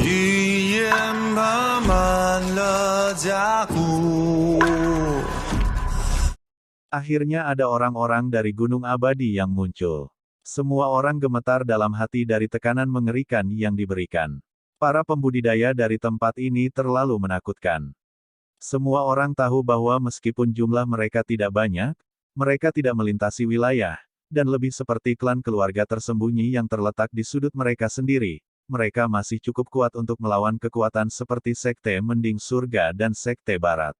语言爬满了甲骨。 Akhirnya ada orang-orang dari Gunung Abadi yang muncul. Semua orang gemetar dalam hati dari tekanan mengerikan yang diberikan. Para pembudidaya dari tempat ini terlalu menakutkan. Semua orang tahu bahwa meskipun jumlah mereka tidak banyak, mereka tidak melintasi wilayah, dan lebih seperti klan keluarga tersembunyi yang terletak di sudut mereka sendiri. Mereka masih cukup kuat untuk melawan kekuatan seperti Sekte Mending Surga dan Sekte Barat.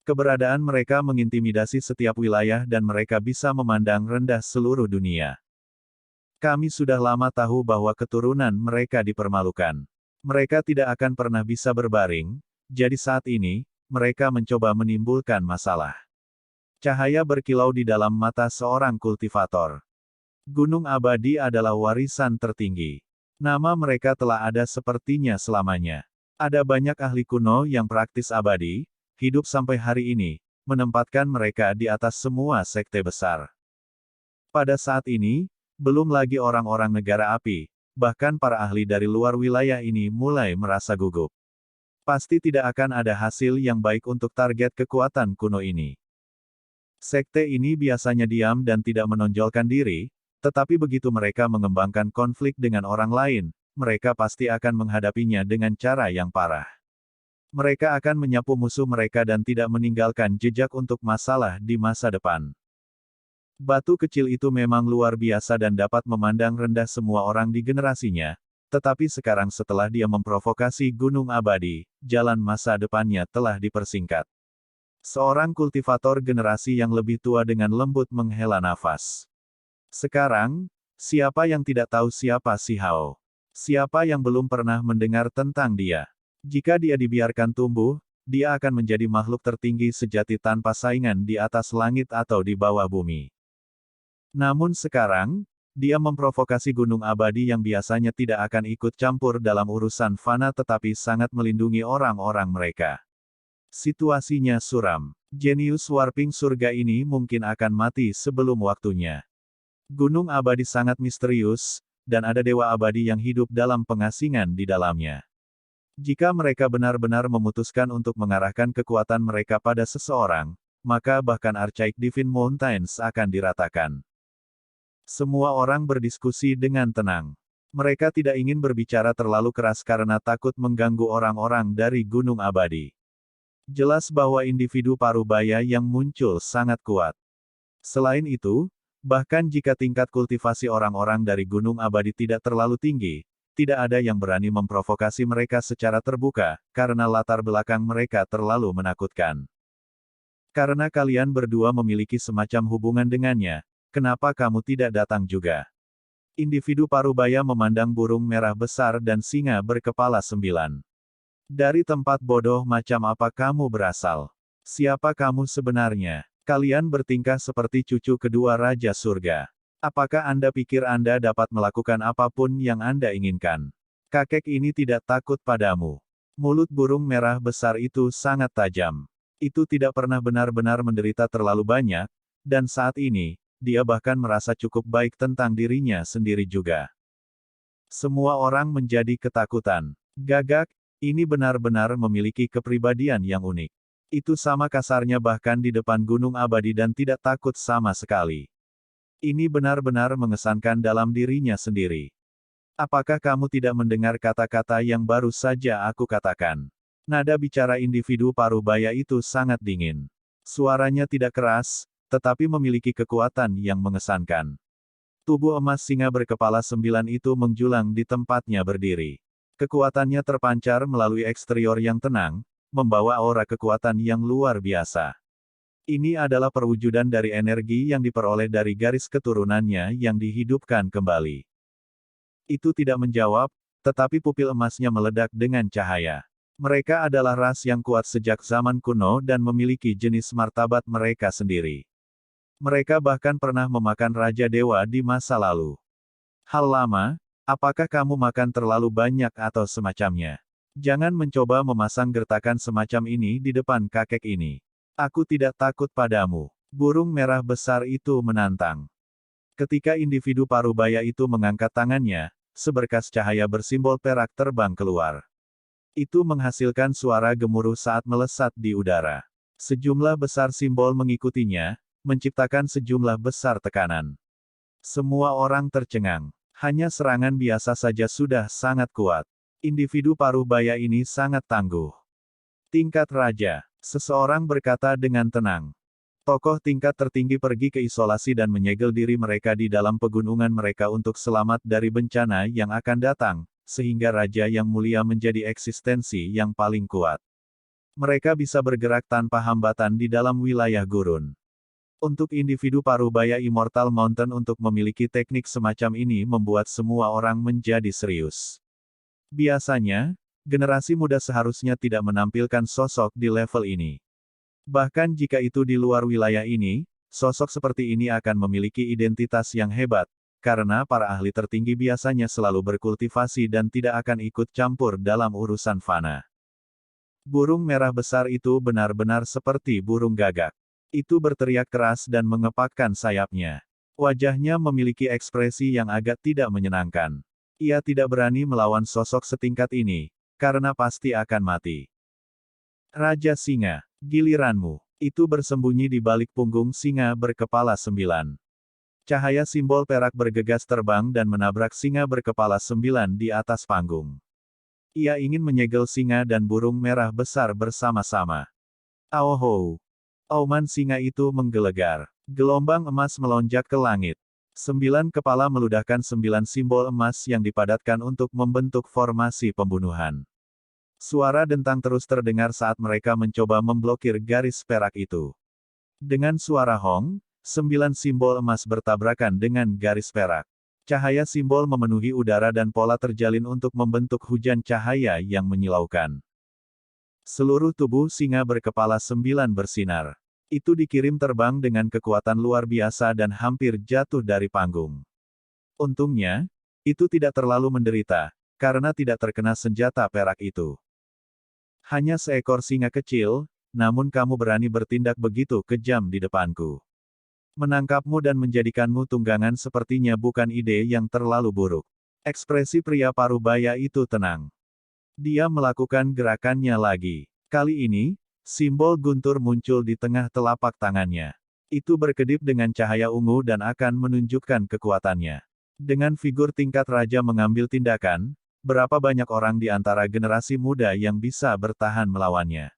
Keberadaan mereka mengintimidasi setiap wilayah dan mereka bisa memandang rendah seluruh dunia. Kami sudah lama tahu bahwa keturunan mereka dipermalukan. Mereka tidak akan pernah bisa berbaring, jadi saat ini, mereka mencoba menimbulkan masalah. Cahaya berkilau di dalam mata seorang kultivator. Gunung Abadi adalah warisan tertinggi. Nama mereka telah ada sepertinya selamanya. Ada banyak ahli kuno yang praktis abadi, hidup sampai hari ini, menempatkan mereka di atas semua sekte besar. Pada saat ini, belum lagi orang-orang negara api, bahkan para ahli dari luar wilayah ini mulai merasa gugup. Pasti tidak akan ada hasil yang baik untuk target kekuatan kuno ini. Sekte ini biasanya diam dan tidak menonjolkan diri, tetapi begitu mereka mengembangkan konflik dengan orang lain, mereka pasti akan menghadapinya dengan cara yang parah. Mereka akan menyapu musuh mereka dan tidak meninggalkan jejak untuk masalah di masa depan. Batu kecil itu memang luar biasa dan dapat memandang rendah semua orang di generasinya, tetapi sekarang setelah dia memprovokasi Gunung Abadi, jalan masa depannya telah dipersingkat. Seorang kultivator generasi yang lebih tua dengan lembut menghela nafas. Sekarang, siapa yang tidak tahu siapa si Hao? Siapa yang belum pernah mendengar tentang dia? Jika dia dibiarkan tumbuh, dia akan menjadi makhluk tertinggi sejati tanpa saingan di atas langit atau di bawah bumi. Namun sekarang, dia memprovokasi Gunung Abadi yang biasanya tidak akan ikut campur dalam urusan fana tetapi sangat melindungi orang-orang mereka. Situasinya suram. Jenius warping surga ini mungkin akan mati sebelum waktunya. Gunung Abadi sangat misterius, dan ada dewa abadi yang hidup dalam pengasingan di dalamnya. Jika mereka benar-benar memutuskan untuk mengarahkan kekuatan mereka pada seseorang, maka bahkan Archaic Divine Mountains akan diratakan. Semua orang berdiskusi dengan tenang. Mereka tidak ingin berbicara terlalu keras karena takut mengganggu orang-orang dari Gunung Abadi. Jelas bahwa individu parubaya yang muncul sangat kuat. Selain itu, bahkan jika tingkat kultivasi orang-orang dari Gunung Abadi tidak terlalu tinggi, tidak ada yang berani memprovokasi mereka secara terbuka, karena latar belakang mereka terlalu menakutkan. Karena kalian berdua memiliki semacam hubungan dengannya, kenapa kamu tidak datang juga? Individu parubaya memandang burung merah besar dan singa berkepala 9. Dari tempat bodoh macam apa kamu berasal? Siapa kamu sebenarnya? Kalian bertingkah seperti cucu kedua Raja Surga. Apakah Anda pikir Anda dapat melakukan apapun yang Anda inginkan? Kakek ini tidak takut padamu. Mulut burung merah besar itu sangat tajam. Itu tidak pernah benar-benar menderita terlalu banyak, dan saat ini, dia bahkan merasa cukup baik tentang dirinya sendiri juga. Semua orang menjadi ketakutan. Gagak, ini benar-benar memiliki kepribadian yang unik. Itu sama kasarnya bahkan di depan Gunung Abadi dan tidak takut sama sekali. Ini benar-benar mengesankan dalam dirinya sendiri. Apakah kamu tidak mendengar kata-kata yang baru saja aku katakan? Nada bicara individu parubaya itu sangat dingin. Suaranya tidak keras, tetapi memiliki kekuatan yang mengesankan. Tubuh emas singa berkepala 9 itu menjulang di tempatnya berdiri. Kekuatannya terpancar melalui eksterior yang tenang, membawa aura kekuatan yang luar biasa. Ini adalah perwujudan dari energi yang diperoleh dari garis keturunannya yang dihidupkan kembali. Itu tidak menjawab, tetapi pupil emasnya meledak dengan cahaya. Mereka adalah ras yang kuat sejak zaman kuno dan memiliki jenis martabat mereka sendiri. Mereka bahkan pernah memakan Raja Dewa di masa lalu. Hal lama, apakah kamu makan terlalu banyak atau semacamnya? Jangan mencoba memasang gertakan semacam ini di depan kakek ini. Aku tidak takut padamu. Burung merah besar itu menantang. Ketika individu parubaya itu mengangkat tangannya, seberkas cahaya bersimbol perak terbang keluar. Itu menghasilkan suara gemuruh saat melesat di udara. Sejumlah besar simbol mengikutinya, menciptakan sejumlah besar tekanan. Semua orang tercengang. Hanya serangan biasa saja sudah sangat kuat. Individu paruh baya ini sangat tangguh. Tingkat Raja. Seseorang berkata dengan tenang. Tokoh tingkat tertinggi pergi ke isolasi dan menyegel diri mereka di dalam pegunungan mereka untuk selamat dari bencana yang akan datang, sehingga Raja yang mulia menjadi eksistensi yang paling kuat. Mereka bisa bergerak tanpa hambatan di dalam wilayah gurun. Untuk individu paruh baya Immortal Mountain untuk memiliki teknik semacam ini membuat semua orang menjadi serius. Biasanya, generasi muda seharusnya tidak menampilkan sosok di level ini. Bahkan jika itu di luar wilayah ini, sosok seperti ini akan memiliki identitas yang hebat, karena para ahli tertinggi biasanya selalu berkultivasi dan tidak akan ikut campur dalam urusan fana. Burung merah besar itu benar-benar seperti burung gagak. Itu berteriak keras dan mengepakkan sayapnya. Wajahnya memiliki ekspresi yang agak tidak menyenangkan. Ia tidak berani melawan sosok setingkat ini, karena pasti akan mati. Raja Singa, giliranmu. Itu bersembunyi di balik punggung singa berkepala 9. Cahaya simbol perak bergegas terbang dan menabrak singa berkepala 9 di atas panggung. Ia ingin menyegel singa dan burung merah besar bersama-sama. Aoho! Auman singa itu menggelegar. Gelombang emas melonjak ke langit. 9 kepala meludahkan 9 simbol emas yang dipadatkan untuk membentuk formasi pembunuhan. Suara dentang terus terdengar saat mereka mencoba memblokir garis perak itu. Dengan suara hong, 9 simbol emas bertabrakan dengan garis perak. Cahaya simbol memenuhi udara dan pola terjalin untuk membentuk hujan cahaya yang menyilaukan. Seluruh tubuh singa berkepala 9 bersinar. Itu dikirim terbang dengan kekuatan luar biasa dan hampir jatuh dari panggung. Untungnya, itu tidak terlalu menderita, karena tidak terkena senjata perak itu. Hanya seekor singa kecil, namun kamu berani bertindak begitu kejam di depanku. Menangkapmu dan menjadikanmu tunggangan sepertinya bukan ide yang terlalu buruk. Ekspresi pria paruh baya itu tenang. Dia melakukan gerakannya lagi. Kali ini, simbol guntur muncul di tengah telapak tangannya. Itu berkedip dengan cahaya ungu dan akan menunjukkan kekuatannya. Dengan figur tingkat raja mengambil tindakan, berapa banyak orang di antara generasi muda yang bisa bertahan melawannya.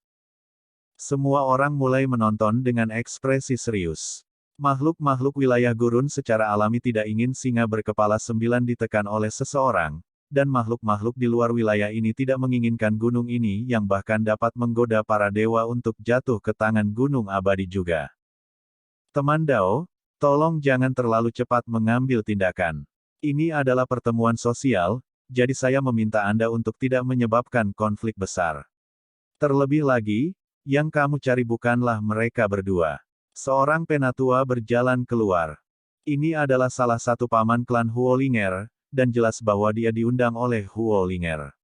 Semua orang mulai menonton dengan ekspresi serius. Makhluk-makhluk wilayah gurun secara alami tidak ingin singa berkepala 9 ditekan oleh seseorang, dan makhluk-makhluk di luar wilayah ini tidak menginginkan gunung ini yang bahkan dapat menggoda para dewa untuk jatuh ke tangan gunung abadi juga. Teman Dao, tolong jangan terlalu cepat mengambil tindakan. Ini adalah pertemuan sosial, jadi saya meminta Anda untuk tidak menyebabkan konflik besar. Terlebih lagi, yang kamu cari bukanlah mereka berdua. Seorang penatua berjalan keluar. Ini adalah salah satu paman klan Huolinger, dan jelas bahwa dia diundang oleh Huolinger.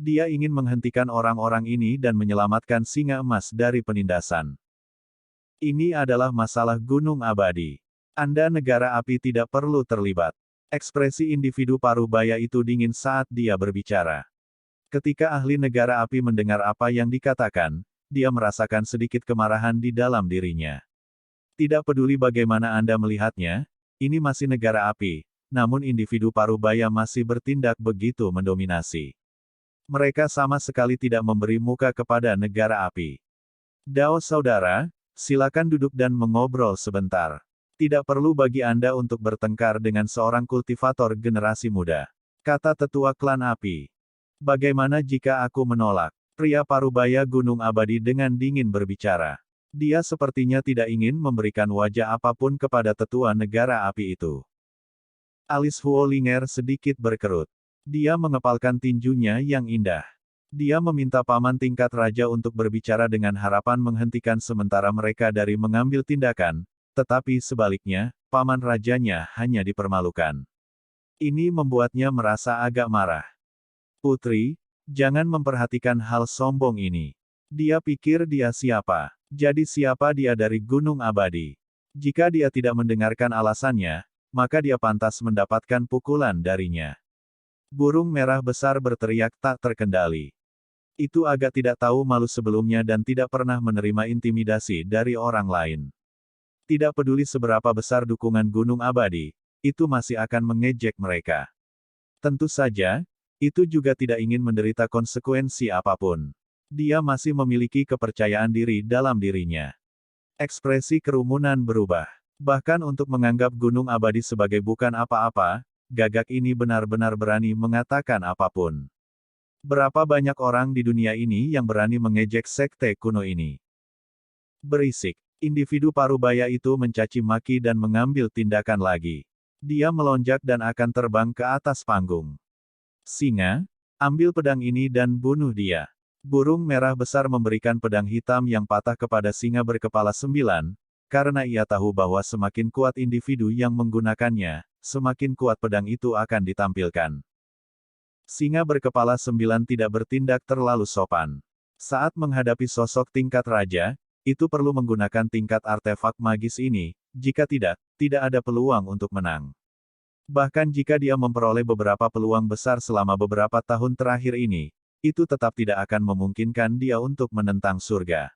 Dia ingin menghentikan orang-orang ini dan menyelamatkan singa emas dari penindasan. Ini adalah masalah gunung abadi. Anda negara api tidak perlu terlibat. Ekspresi individu paruh baya itu dingin saat dia berbicara. Ketika ahli negara api mendengar apa yang dikatakan, dia merasakan sedikit kemarahan di dalam dirinya. Tidak peduli bagaimana Anda melihatnya, ini masih negara api, namun individu paruh baya masih bertindak begitu mendominasi. Mereka sama sekali tidak memberi muka kepada negara api. Dao saudara, silakan duduk dan mengobrol sebentar. Tidak perlu bagi Anda untuk bertengkar dengan seorang kultivator generasi muda, kata tetua klan api. Bagaimana jika aku menolak? Pria paruh baya gunung abadi dengan dingin berbicara. Dia sepertinya tidak ingin memberikan wajah apapun kepada tetua negara api itu. Alis Huolinger sedikit berkerut. Dia mengepalkan tinjunya yang indah. Dia meminta paman tingkat raja untuk berbicara dengan harapan menghentikan sementara mereka dari mengambil tindakan, tetapi sebaliknya, paman rajanya hanya dipermalukan. Ini membuatnya merasa agak marah. Putri, jangan memperhatikan hal sombong ini. Dia pikir dia siapa? Jadi siapa dia dari Gunung Abadi? Jika dia tidak mendengarkan alasannya, maka dia pantas mendapatkan pukulan darinya. Burung merah besar berteriak tak terkendali. Itu agak tidak tahu malu sebelumnya dan tidak pernah menerima intimidasi dari orang lain. Tidak peduli seberapa besar dukungan Gunung Abadi, itu masih akan mengejek mereka. Tentu saja, itu juga tidak ingin menderita konsekuensi apapun. Dia masih memiliki kepercayaan diri dalam dirinya. Ekspresi kerumunan berubah. Bahkan untuk menganggap Gunung Abadi sebagai bukan apa-apa, gagak ini benar-benar berani mengatakan apapun. Berapa banyak orang di dunia ini yang berani mengejek sekte kuno ini? Berisik. Individu parubaya itu mencaci maki dan mengambil tindakan lagi. Dia melonjak dan akan terbang ke atas panggung. Singa, ambil pedang ini dan bunuh dia. Burung merah besar memberikan pedang hitam yang patah kepada singa berkepala 9, karena ia tahu bahwa semakin kuat individu yang menggunakannya, semakin kuat pedang itu akan ditampilkan. Singa berkepala 9 tidak bertindak terlalu sopan. Saat menghadapi sosok tingkat raja, itu perlu menggunakan tingkat artefak magis ini, jika tidak, tidak ada peluang untuk menang. Bahkan jika dia memperoleh beberapa peluang besar selama beberapa tahun terakhir ini, itu tetap tidak akan memungkinkan dia untuk menentang surga.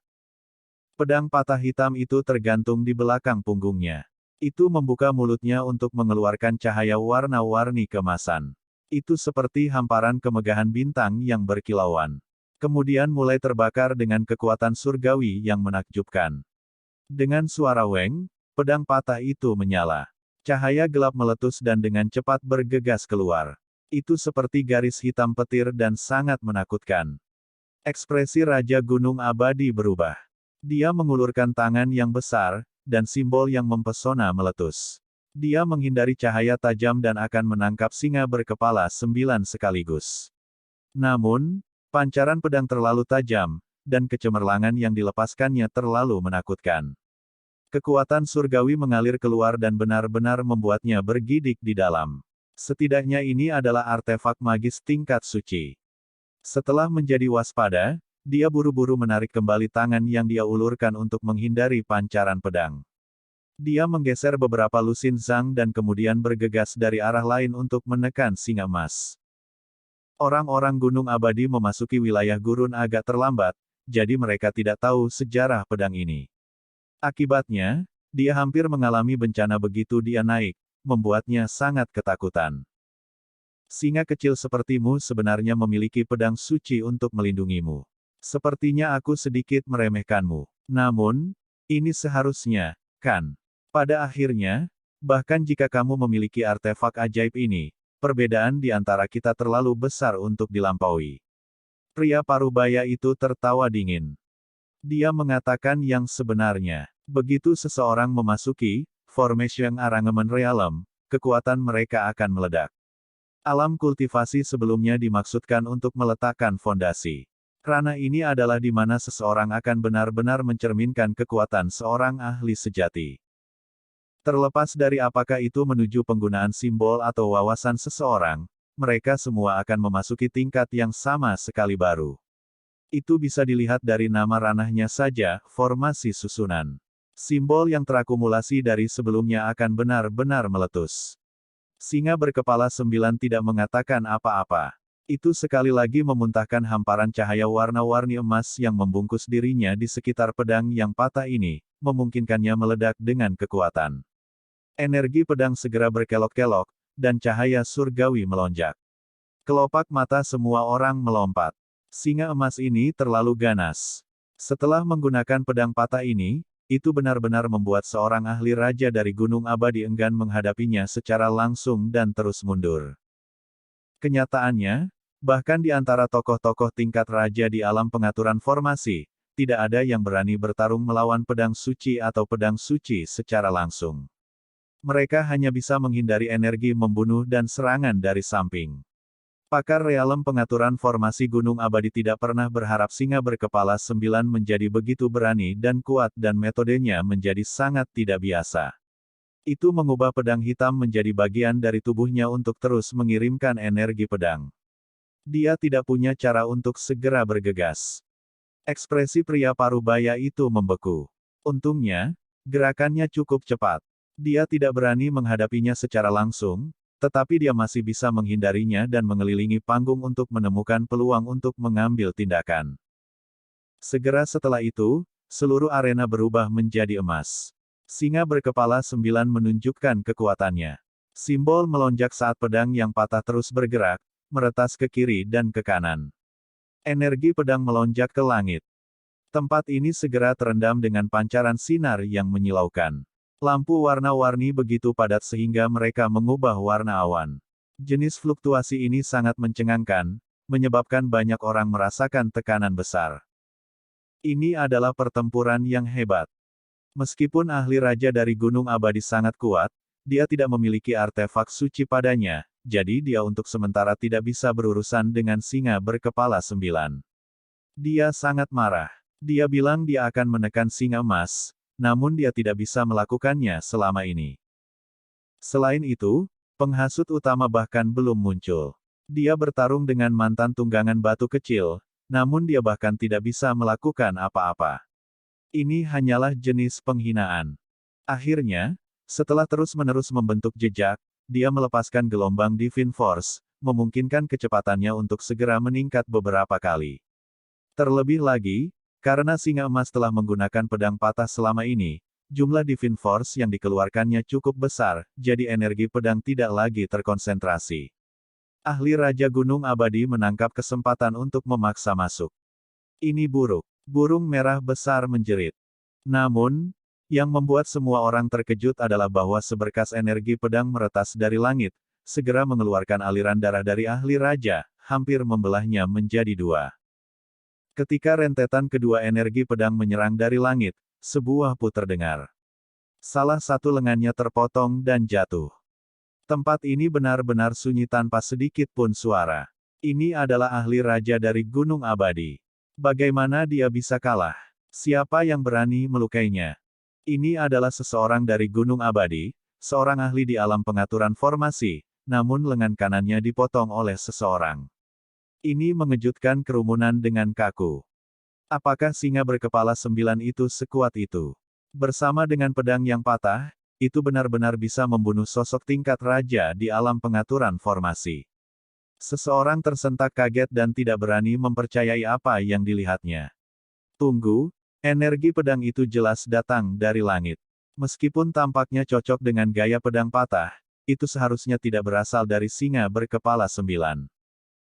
Pedang patah hitam itu tergantung di belakang punggungnya. Itu membuka mulutnya untuk mengeluarkan cahaya warna-warni kemasan. Itu seperti hamparan kemegahan bintang yang berkilauan. Kemudian mulai terbakar dengan kekuatan surgawi yang menakjubkan. Dengan suara weng, pedang patah itu menyala. Cahaya gelap meletus dan dengan cepat bergegas keluar. Itu seperti garis hitam petir dan sangat menakutkan. Ekspresi Raja Gunung Abadi berubah. Dia mengulurkan tangan yang besar, dan simbol yang mempesona meletus. Dia menghindari cahaya tajam dan akan menangkap singa berkepala 9 sekaligus. Namun, pancaran pedang terlalu tajam, dan kecemerlangan yang dilepaskannya terlalu menakutkan. Kekuatan surgawi mengalir keluar dan benar-benar membuatnya bergidik di dalam. Setidaknya ini adalah artefak magis tingkat suci. Setelah menjadi waspada, dia buru-buru menarik kembali tangan yang dia ulurkan untuk menghindari pancaran pedang. Dia menggeser beberapa lusin zang dan kemudian bergegas dari arah lain untuk menekan singa emas. Orang-orang Gunung Abadi memasuki wilayah gurun agak terlambat, jadi mereka tidak tahu sejarah pedang ini. Akibatnya, dia hampir mengalami bencana begitu dia naik, membuatnya sangat ketakutan. Singa kecil sepertimu sebenarnya memiliki pedang suci untuk melindungimu. Sepertinya aku sedikit meremehkanmu. Namun, ini seharusnya, kan? Pada akhirnya, bahkan jika kamu memiliki artefak ajaib ini, perbedaan di antara kita terlalu besar untuk dilampaui. Pria parubaya itu tertawa dingin. Dia mengatakan yang sebenarnya. Begitu seseorang memasuki Formation Arrangement Realm, kekuatan mereka akan meledak. Alam kultivasi sebelumnya dimaksudkan untuk meletakkan fondasi. Ranah ini adalah di mana seseorang akan benar-benar mencerminkan kekuatan seorang ahli sejati. Terlepas dari apakah itu menuju penggunaan simbol atau wawasan seseorang, mereka semua akan memasuki tingkat yang sama sekali baru. Itu bisa dilihat dari nama ranahnya saja, formasi susunan. Simbol yang terakumulasi dari sebelumnya akan benar-benar meletus. Singa berkepala 9 tidak mengatakan apa-apa. Itu sekali lagi memuntahkan hamparan cahaya warna-warni emas yang membungkus dirinya di sekitar pedang yang patah ini, memungkinkannya meledak dengan kekuatan. Energi pedang segera berkelok-kelok, dan cahaya surgawi melonjak. Kelopak mata semua orang melompat. Singa emas ini terlalu ganas. Setelah menggunakan pedang patah ini, itu benar-benar membuat seorang ahli raja dari Gunung Abadi enggan menghadapinya secara langsung dan terus mundur. Kenyataannya, bahkan di antara tokoh-tokoh tingkat raja di alam pengaturan formasi, tidak ada yang berani bertarung melawan pedang suci atau pedang suci secara langsung. Mereka hanya bisa menghindari energi membunuh dan serangan dari samping. Pakar realem pengaturan formasi Gunung Abadi tidak pernah berharap singa berkepala 9 menjadi begitu berani dan kuat dan metodenya menjadi sangat tidak biasa. Itu mengubah pedang hitam menjadi bagian dari tubuhnya untuk terus mengirimkan energi pedang. Dia tidak punya cara untuk segera bergegas. Ekspresi pria parubaya itu membeku. Untungnya, gerakannya cukup cepat. Dia tidak berani menghadapinya secara langsung, tetapi dia masih bisa menghindarinya dan mengelilingi panggung untuk menemukan peluang untuk mengambil tindakan. Segera setelah itu, seluruh arena berubah menjadi emas. Singa berkepala 9 menunjukkan kekuatannya. Simbol melonjak saat pedang yang patah terus bergerak, meretas ke kiri dan ke kanan. Energi pedang melonjak ke langit. Tempat ini segera terendam dengan pancaran sinar yang menyilaukan. Lampu warna-warni begitu padat sehingga mereka mengubah warna awan. Jenis fluktuasi ini sangat mencengangkan, menyebabkan banyak orang merasakan tekanan besar. Ini adalah pertempuran yang hebat. Meskipun ahli raja dari Gunung Abadi sangat kuat, dia tidak memiliki artefak suci padanya, jadi dia untuk sementara tidak bisa berurusan dengan singa berkepala 9. Dia sangat marah. Dia bilang dia akan menekan singa emas, namun dia tidak bisa melakukannya selama ini. Selain itu, penghasut utama bahkan belum muncul. Dia bertarung dengan mantan tunggangan batu kecil, namun dia bahkan tidak bisa melakukan apa-apa. Ini hanyalah jenis penghinaan. Akhirnya, setelah terus-menerus membentuk jejak, dia melepaskan gelombang Divine Force, memungkinkan kecepatannya untuk segera meningkat beberapa kali. Terlebih lagi, karena singa emas telah menggunakan pedang patah selama ini, jumlah Divine Force yang dikeluarkannya cukup besar, jadi energi pedang tidak lagi terkonsentrasi. Ahli Raja Gunung Abadi menangkap kesempatan untuk memaksa masuk. Ini buruk. Burung merah besar menjerit. Namun, yang membuat semua orang terkejut adalah bahwa seberkas energi pedang meretas dari langit, segera mengeluarkan aliran darah dari ahli raja, hampir membelahnya menjadi dua. Ketika rentetan kedua energi pedang menyerang dari langit, sebuah put terdengar. Salah satu lengannya terpotong dan jatuh. Tempat ini benar-benar sunyi tanpa sedikit pun suara. Ini adalah ahli raja dari Gunung Abadi. Bagaimana dia bisa kalah? Siapa yang berani melukainya? Ini adalah seseorang dari Gunung Abadi, seorang ahli di alam pengaturan formasi, namun lengan kanannya dipotong oleh seseorang. Ini mengejutkan kerumunan dengan kaku. Apakah singa berkepala 9 itu sekuat itu? Bersama dengan pedang yang patah, itu benar-benar bisa membunuh sosok tingkat raja di alam pengaturan formasi. Seseorang tersentak kaget dan tidak berani mempercayai apa yang dilihatnya. Tunggu, energi pedang itu jelas datang dari langit. Meskipun tampaknya cocok dengan gaya pedang patah, itu seharusnya tidak berasal dari singa berkepala 9.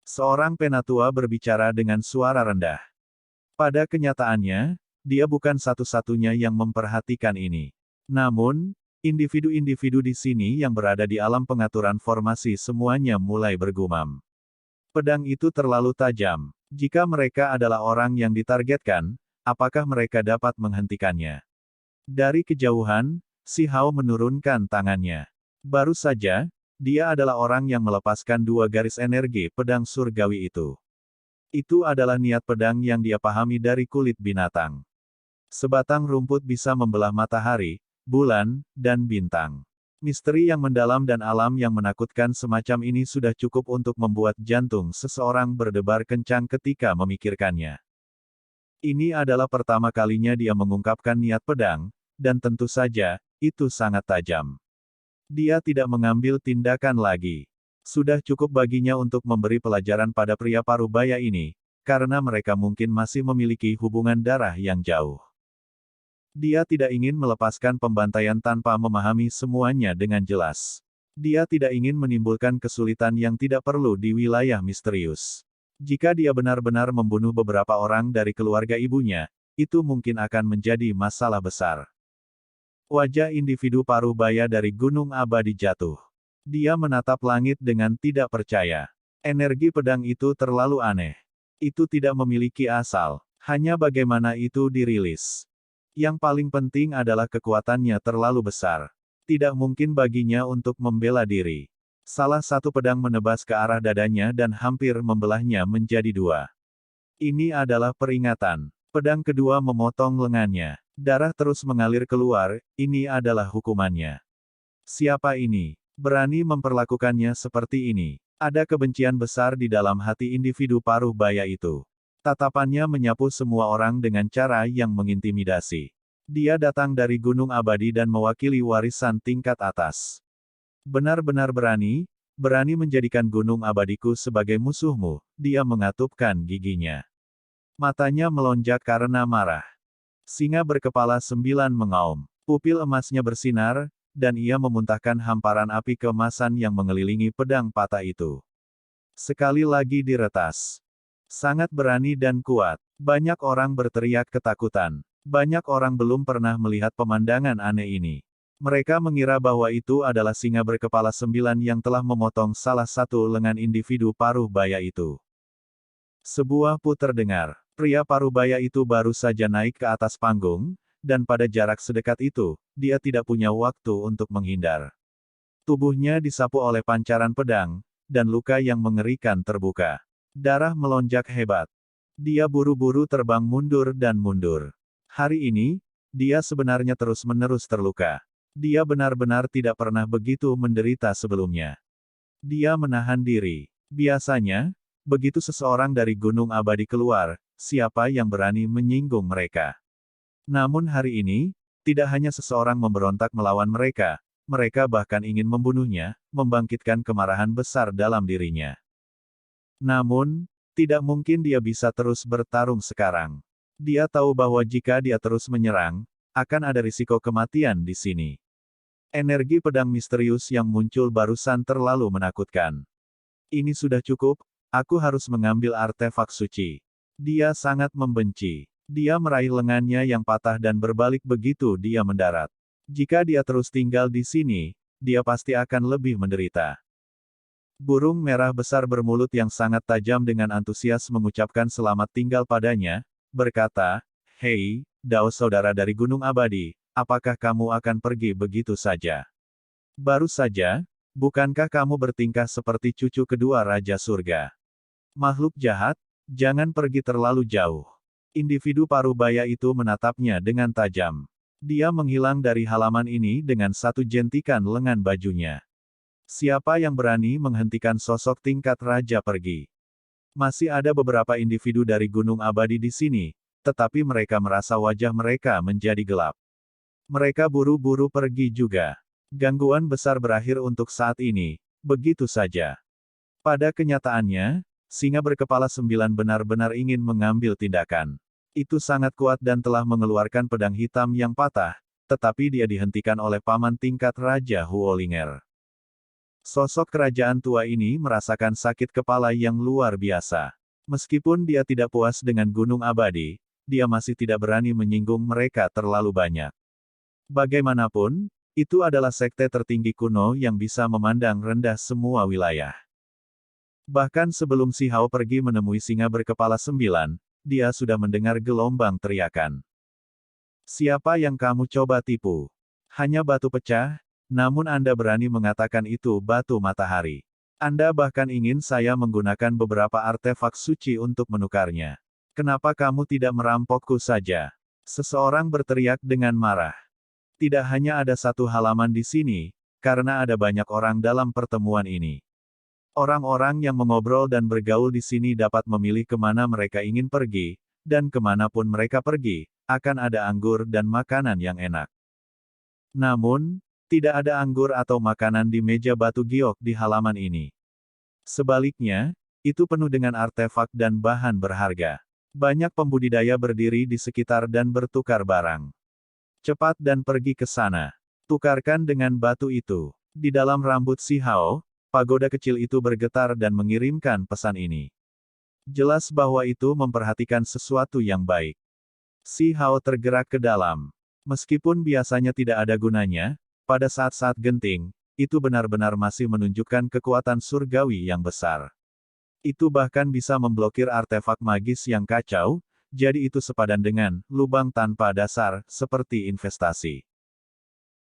Seorang penatua berbicara dengan suara rendah. Pada kenyataannya, dia bukan satu-satunya yang memperhatikan ini. Namun, individu-individu di sini yang berada di alam pengaturan formasi semuanya mulai bergumam. Pedang itu terlalu tajam. Jika mereka adalah orang yang ditargetkan, apakah mereka dapat menghentikannya? Dari kejauhan, Si Hao menurunkan tangannya. Baru saja, dia adalah orang yang melepaskan dua garis energi pedang surgawi itu. Itu adalah niat pedang yang dia pahami dari kulit binatang. Sebatang rumput bisa membelah matahari, bulan, dan bintang. Misteri yang mendalam dan alam yang menakutkan semacam ini sudah cukup untuk membuat jantung seseorang berdebar kencang ketika memikirkannya. Ini adalah pertama kalinya dia mengungkapkan niat pedang, dan tentu saja, itu sangat tajam. Dia tidak mengambil tindakan lagi. Sudah cukup baginya untuk memberi pelajaran pada pria parubaya ini, karena mereka mungkin masih memiliki hubungan darah yang jauh. Dia tidak ingin melepaskan pembantaian tanpa memahami semuanya dengan jelas. Dia tidak ingin menimbulkan kesulitan yang tidak perlu di wilayah misterius. Jika dia benar-benar membunuh beberapa orang dari keluarga ibunya, itu mungkin akan menjadi masalah besar. Wajah individu parubaya dari Gunung Abadi jatuh. Dia menatap langit dengan tidak percaya. Energi pedang itu terlalu aneh. Itu tidak memiliki asal, hanya bagaimana itu dirilis. Yang paling penting adalah kekuatannya terlalu besar. Tidak mungkin baginya untuk membela diri. Salah satu pedang menebas ke arah dadanya dan hampir membelahnya menjadi dua. Ini adalah peringatan. Pedang kedua memotong lengannya. Darah terus mengalir keluar, ini adalah hukumannya. Siapa ini? Berani memperlakukannya seperti ini. Ada kebencian besar di dalam hati individu paruh baya itu. Tatapannya menyapu semua orang dengan cara yang mengintimidasi. Dia datang dari Gunung Abadi dan mewakili warisan tingkat atas. Benar-benar berani, berani menjadikan gunung abadiku sebagai musuhmu, dia mengatupkan giginya. Matanya melonjak karena marah. Singa berkepala 9 mengaum. Pupil emasnya bersinar, dan ia memuntahkan hamparan api keemasan yang mengelilingi pedang patah itu. Sekali lagi diretas. Sangat berani dan kuat. Banyak orang berteriak ketakutan. Banyak orang belum pernah melihat pemandangan aneh ini. Mereka mengira bahwa itu adalah singa berkepala 9 yang telah memotong salah satu lengan individu paruh baya itu. Sebuah pu terdengar. Pria paruh baya itu baru saja naik ke atas panggung, dan pada jarak sedekat itu, dia tidak punya waktu untuk menghindar. Tubuhnya disapu oleh pancaran pedang, dan luka yang mengerikan terbuka. Darah melonjak hebat. Dia buru-buru terbang mundur dan mundur. Hari ini, dia sebenarnya terus-menerus terluka. Dia benar-benar tidak pernah begitu menderita sebelumnya. Dia menahan diri. Biasanya, begitu seseorang dari Gunung Abadi keluar, siapa yang berani menyinggung mereka? Namun hari ini, tidak hanya seseorang memberontak melawan mereka, mereka bahkan ingin membunuhnya, membangkitkan kemarahan besar dalam dirinya. Namun, tidak mungkin dia bisa terus bertarung sekarang. Dia tahu bahwa jika dia terus menyerang, akan ada risiko kematian di sini. Energi pedang misterius yang muncul barusan terlalu menakutkan. Ini sudah cukup, aku harus mengambil artefak suci. Dia sangat membenci. Dia meraih lengannya yang patah dan berbalik begitu dia mendarat. Jika dia terus tinggal di sini, dia pasti akan lebih menderita. Burung merah besar bermulut yang sangat tajam dengan antusias mengucapkan selamat tinggal padanya, berkata, "Hei, Dao saudara dari Gunung Abadi, apakah kamu akan pergi begitu saja? Baru saja, bukankah kamu bertingkah seperti cucu kedua Raja Surga? Makhluk jahat, jangan pergi terlalu jauh." Individu paruh baya itu menatapnya dengan tajam. Dia menghilang dari halaman ini dengan satu jentikan lengan bajunya. Siapa yang berani menghentikan sosok tingkat raja pergi? Masih ada beberapa individu dari Gunung Abadi di sini, tetapi mereka merasa wajah mereka menjadi gelap. Mereka buru-buru pergi juga. Gangguan besar berakhir untuk saat ini, begitu saja. Pada kenyataannya, singa berkepala 9 benar-benar ingin mengambil tindakan. Itu sangat kuat dan telah mengeluarkan pedang hitam yang patah, tetapi dia dihentikan oleh paman tingkat Raja Huolinger. Sosok kerajaan tua ini merasakan sakit kepala yang luar biasa. Meskipun dia tidak puas dengan Gunung Abadi, dia masih tidak berani menyinggung mereka terlalu banyak. Bagaimanapun, itu adalah sekte tertinggi kuno yang bisa memandang rendah semua wilayah. Bahkan sebelum Si Hao pergi menemui singa berkepala 9, dia sudah mendengar gelombang teriakan. Siapa yang kamu coba tipu? Hanya batu pecah, namun Anda berani mengatakan itu batu matahari. Anda bahkan ingin saya menggunakan beberapa artefak suci untuk menukarnya. Kenapa kamu tidak merampokku saja? Seseorang berteriak dengan marah. Tidak hanya ada satu halaman di sini, karena ada banyak orang dalam pertemuan ini. Orang-orang yang mengobrol dan bergaul di sini dapat memilih kemana mereka ingin pergi, dan kemanapun mereka pergi, akan ada anggur dan makanan yang enak. Namun, tidak ada anggur atau makanan di meja batu giok di halaman ini. Sebaliknya, itu penuh dengan artefak dan bahan berharga. Banyak pembudidaya berdiri di sekitar dan bertukar barang. Cepat dan pergi ke sana. Tukarkan dengan batu itu. Di dalam rambut Si Hao, pagoda kecil itu bergetar dan mengirimkan pesan ini. Jelas bahwa itu memperhatikan sesuatu yang baik. Si Hao tergerak ke dalam. Meskipun biasanya tidak ada gunanya, pada saat-saat genting, itu benar-benar masih menunjukkan kekuatan surgawi yang besar. Itu bahkan bisa memblokir artefak magis yang kacau, jadi itu sepadan dengan lubang tanpa dasar, seperti investasi.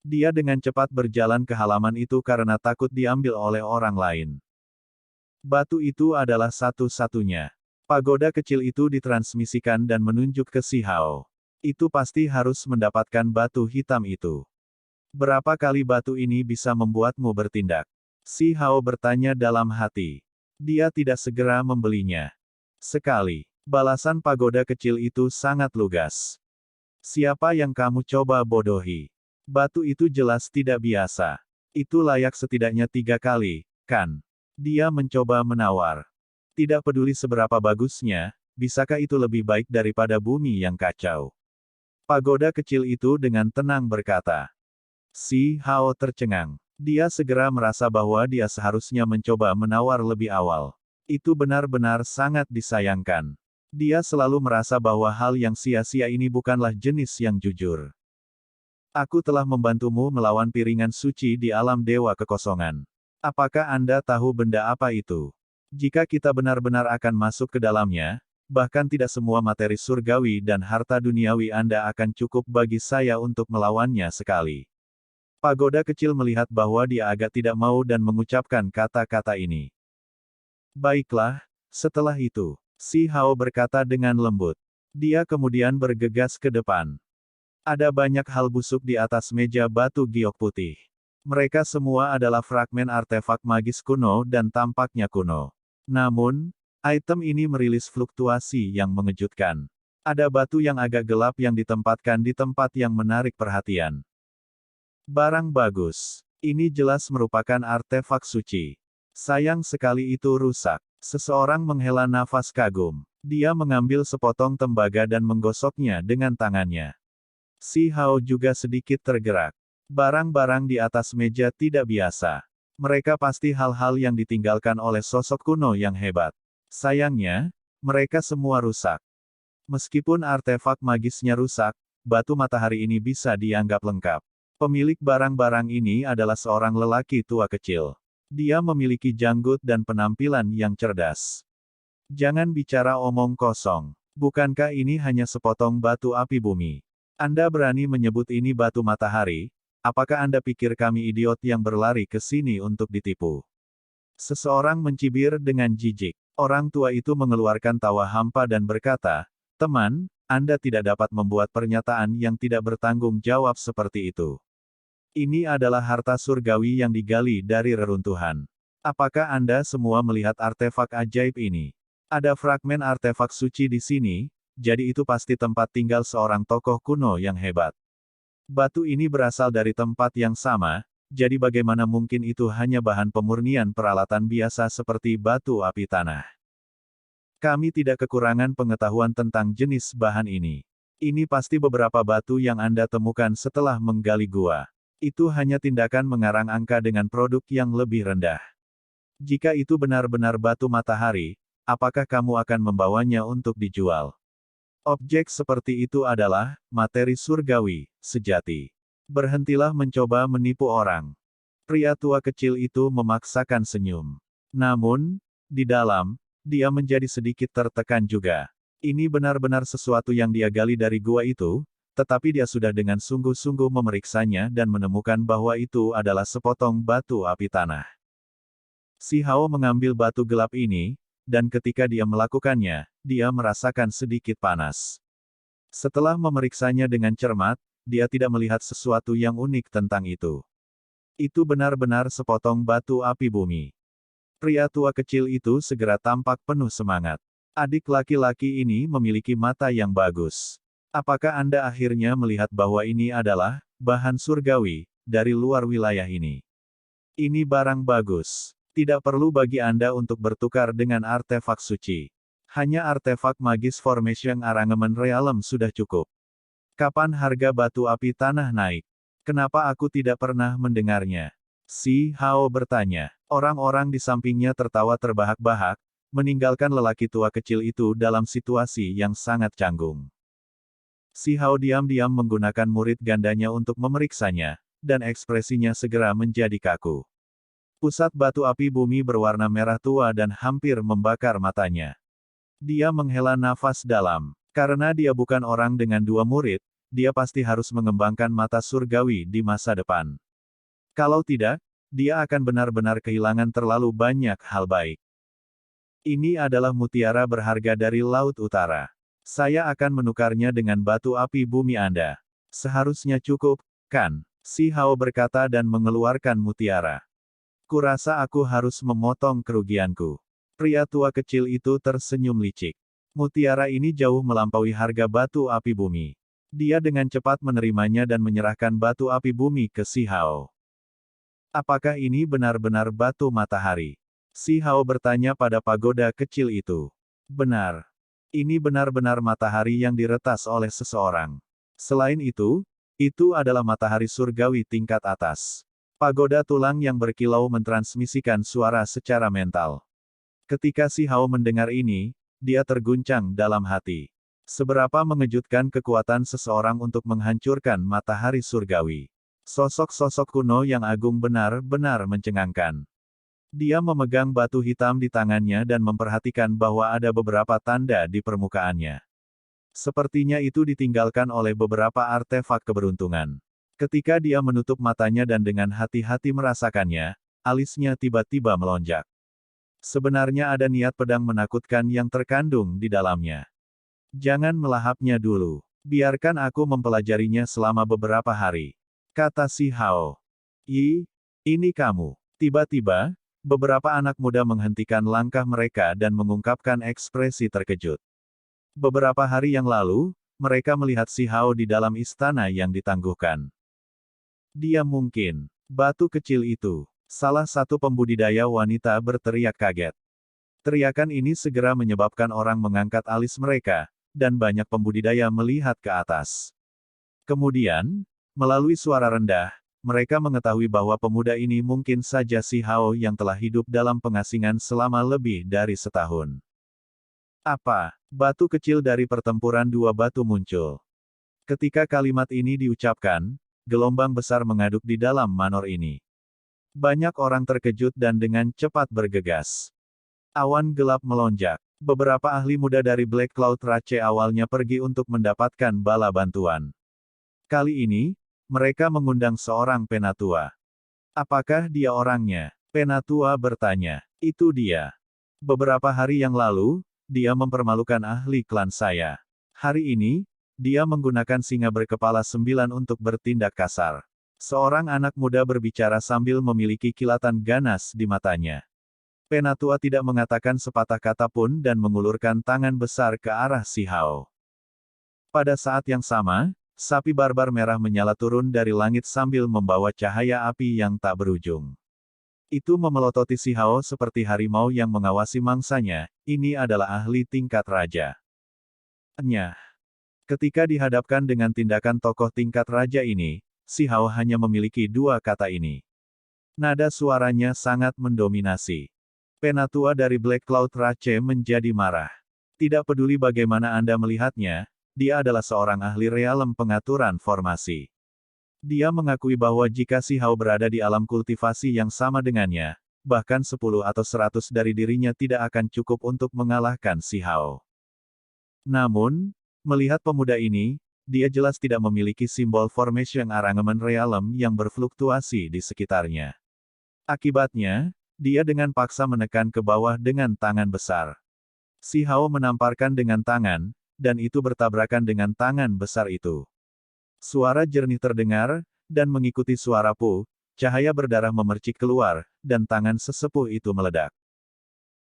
Dia dengan cepat berjalan ke halaman itu karena takut diambil oleh orang lain. Batu itu adalah satu-satunya. Pagoda kecil itu ditransmisikan dan menunjuk ke Si Hao. Itu pasti harus mendapatkan batu hitam itu. Berapa kali batu ini bisa membuatmu bertindak? Si Hao bertanya dalam hati. Dia tidak segera membelinya. Sekali. Balasan pagoda kecil itu sangat lugas. Siapa yang kamu coba bodohi? Batu itu jelas tidak biasa. Itu layak setidaknya 3 kali, kan? Dia mencoba menawar. Tidak peduli seberapa bagusnya, bisakah itu lebih baik daripada bumi yang kacau? Pagoda kecil itu dengan tenang berkata. Si Hao tercengang. Dia segera merasa bahwa dia seharusnya mencoba menawar lebih awal. Itu benar-benar sangat disayangkan. Dia selalu merasa bahwa hal yang sia-sia ini bukanlah jenis yang jujur. Aku telah membantumu melawan piringan suci di alam dewa kekosongan. Apakah Anda tahu benda apa itu? Jika kita benar-benar akan masuk ke dalamnya, bahkan tidak semua materi surgawi dan harta duniawi Anda akan cukup bagi saya untuk melawannya sekali. Pagoda kecil melihat bahwa dia agak tidak mau dan mengucapkan kata-kata ini. Baiklah, setelah itu, Si Hao berkata dengan lembut. Dia kemudian bergegas ke depan. Ada banyak hal busuk di atas meja batu giok putih. Mereka semua adalah fragmen artefak magis kuno dan tampaknya kuno. Namun, item ini merilis fluktuasi yang mengejutkan. Ada batu yang agak gelap yang ditempatkan di tempat yang menarik perhatian. Barang bagus. Ini jelas merupakan artefak suci. Sayang sekali itu rusak. Seseorang menghela nafas kagum. Dia mengambil sepotong tembaga dan menggosoknya dengan tangannya. Si Hao juga sedikit tergerak. Barang-barang di atas meja tidak biasa. Mereka pasti hal-hal yang ditinggalkan oleh sosok kuno yang hebat. Sayangnya, mereka semua rusak. Meskipun artefak magisnya rusak, batu matahari ini bisa dianggap lengkap. Pemilik barang-barang ini adalah seorang lelaki tua kecil. Dia memiliki janggut dan penampilan yang cerdas. Jangan bicara omong kosong. Bukankah ini hanya sepotong batu api bumi? Anda berani menyebut ini batu matahari? Apakah Anda pikir kami idiot yang berlari ke sini untuk ditipu? Seseorang mencibir dengan jijik. Orang tua itu mengeluarkan tawa hampa dan berkata, "Teman, Anda tidak dapat membuat pernyataan yang tidak bertanggung jawab seperti itu. Ini adalah harta surgawi yang digali dari reruntuhan. Apakah Anda semua melihat artefak ajaib ini? Ada fragmen artefak suci di sini, jadi itu pasti tempat tinggal seorang tokoh kuno yang hebat. Batu ini berasal dari tempat yang sama, jadi bagaimana mungkin itu hanya bahan pemurnian peralatan biasa seperti batu api tanah? Kami tidak kekurangan pengetahuan tentang jenis bahan ini. Ini pasti beberapa batu yang Anda temukan setelah menggali gua. Itu hanya tindakan mengarang angka dengan produk yang lebih rendah. Jika itu benar-benar batu matahari, apakah kamu akan membawanya untuk dijual? Objek seperti itu adalah materi surgawi sejati. Berhentilah mencoba menipu orang." Pria tua kecil itu memaksakan senyum. Namun, di dalam, dia menjadi sedikit tertekan juga. Ini benar-benar sesuatu yang dia gali dari gua itu, tetapi dia sudah dengan sungguh-sungguh memeriksanya dan menemukan bahwa itu adalah sepotong batu api tanah. Si Hao mengambil batu gelap ini, dan ketika dia melakukannya, dia merasakan sedikit panas. Setelah memeriksanya dengan cermat, dia tidak melihat sesuatu yang unik tentang itu. Itu benar-benar sepotong batu api bumi. Pria tua kecil itu segera tampak penuh semangat. Adik laki-laki ini memiliki mata yang bagus. Apakah Anda akhirnya melihat bahwa ini adalah bahan surgawi dari luar wilayah ini? Ini barang bagus. Tidak perlu bagi Anda untuk bertukar dengan artefak suci. Hanya artefak magis Formation Arrangement Realm sudah cukup. Kapan harga batu api tanah naik? Kenapa aku tidak pernah mendengarnya? Si Hao bertanya. Orang-orang di sampingnya tertawa terbahak-bahak, meninggalkan lelaki tua kecil itu dalam situasi yang sangat canggung. Si Hao diam-diam menggunakan murid gandanya untuk memeriksanya, dan ekspresinya segera menjadi kaku. Pusat batu api bumi berwarna merah tua dan hampir membakar matanya. Dia menghela nafas dalam. Karena dia bukan orang dengan dua murid, dia pasti harus mengembangkan mata surgawi di masa depan. Kalau tidak, dia akan benar-benar kehilangan terlalu banyak hal baik. Ini adalah mutiara berharga dari Laut Utara. Saya akan menukarnya dengan batu api bumi Anda. Seharusnya cukup, kan? Si Hao berkata dan mengeluarkan mutiara. Kurasa aku harus memotong kerugianku. Pria tua kecil itu tersenyum licik. Mutiara ini jauh melampaui harga batu api bumi. Dia dengan cepat menerimanya dan menyerahkan batu api bumi ke Si Hao. Apakah ini benar-benar batu matahari? Si Hao bertanya pada pagoda kecil itu. Benar. Ini benar-benar matahari yang diretas oleh seseorang. Selain itu adalah matahari surgawi tingkat atas. Pagoda tulang yang berkilau mentransmisikan suara secara mental. Ketika si Hao mendengar ini, dia terguncang dalam hati. Seberapa mengejutkan kekuatan seseorang untuk menghancurkan matahari surgawi. Sosok-sosok kuno yang agung benar-benar mencengangkan. Dia memegang batu hitam di tangannya dan memperhatikan bahwa ada beberapa tanda di permukaannya. Sepertinya itu ditinggalkan oleh beberapa artefak keberuntungan. Ketika dia menutup matanya dan dengan hati-hati merasakannya, alisnya tiba-tiba melonjak. Sebenarnya ada niat pedang menakutkan yang terkandung di dalamnya. Jangan melahapnya dulu. Biarkan aku mempelajarinya selama beberapa hari. Kata si Hao. Ini kamu. Tiba-tiba, beberapa anak muda menghentikan langkah mereka dan mengungkapkan ekspresi terkejut. Beberapa hari yang lalu, mereka melihat si Hao di dalam istana yang ditangguhkan. Dia mungkin. Batu kecil itu. Salah satu pembudidaya wanita berteriak kaget. Teriakan ini segera menyebabkan orang mengangkat alis mereka, dan banyak pembudidaya melihat ke atas. Kemudian, melalui suara rendah, mereka mengetahui bahwa pemuda ini mungkin saja si Hao yang telah hidup dalam pengasingan selama lebih dari setahun. Apa? Batu kecil dari pertempuran dua batu muncul. Ketika kalimat ini diucapkan, gelombang besar mengaduk di dalam manor ini. Banyak orang terkejut dan dengan cepat bergegas. Awan gelap melonjak. Beberapa ahli muda dari Black Cloud Rache awalnya pergi untuk mendapatkan bala bantuan. Kali ini, mereka mengundang seorang penatua. Apakah dia orangnya? Penatua bertanya. Itu dia. Beberapa hari yang lalu, dia mempermalukan ahli klan saya. Hari ini, dia menggunakan singa berkepala 9 untuk bertindak kasar. Seorang anak muda berbicara sambil memiliki kilatan ganas di matanya. Penatua tidak mengatakan sepatah kata pun dan mengulurkan tangan besar ke arah si Hao. Pada saat yang sama, sapi barbar merah menyala turun dari langit sambil membawa cahaya api yang tak berujung. Itu memelototi si Hao seperti harimau yang mengawasi mangsanya. Ini adalah ahli tingkat raja. Nyah. Ketika dihadapkan dengan tindakan tokoh tingkat raja ini, si Hao hanya memiliki dua kata ini. Nada suaranya sangat mendominasi. Penatua dari Black Cloud Rache menjadi marah. Tidak peduli bagaimana Anda melihatnya, dia adalah seorang ahli realem pengaturan formasi. Dia mengakui bahwa jika si Hao berada di alam kultivasi yang sama dengannya, bahkan 10 atau 100 dari dirinya tidak akan cukup untuk mengalahkan si Hao. Namun, melihat pemuda ini, dia jelas tidak memiliki simbol formation arrangement realem yang berfluktuasi di sekitarnya. Akibatnya, dia dengan paksa menekan ke bawah dengan tangan besar. Si Hao menamparkan dengan tangan, dan itu bertabrakan dengan tangan besar itu. Suara jernih terdengar, dan mengikuti suara Pu, cahaya berdarah memercik keluar, dan tangan sesepuh itu meledak.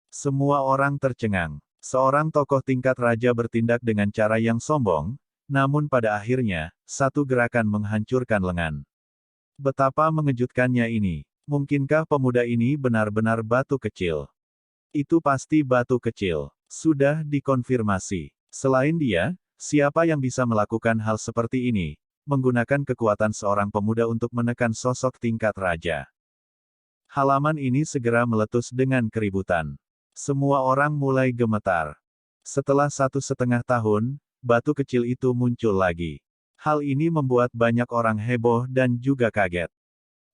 Semua orang tercengang. Seorang tokoh tingkat raja bertindak dengan cara yang sombong, namun pada akhirnya, satu gerakan menghancurkan lengan. Betapa mengejutkannya ini. Mungkinkah pemuda ini benar-benar batu kecil? Itu pasti batu kecil. Sudah dikonfirmasi. Selain dia, siapa yang bisa melakukan hal seperti ini? Menggunakan kekuatan seorang pemuda untuk menekan sosok tingkat raja. Halaman ini segera meletus dengan keributan. Semua orang mulai gemetar. Setelah 1,5 tahun, batu kecil itu muncul lagi. Hal ini membuat banyak orang heboh dan juga kaget.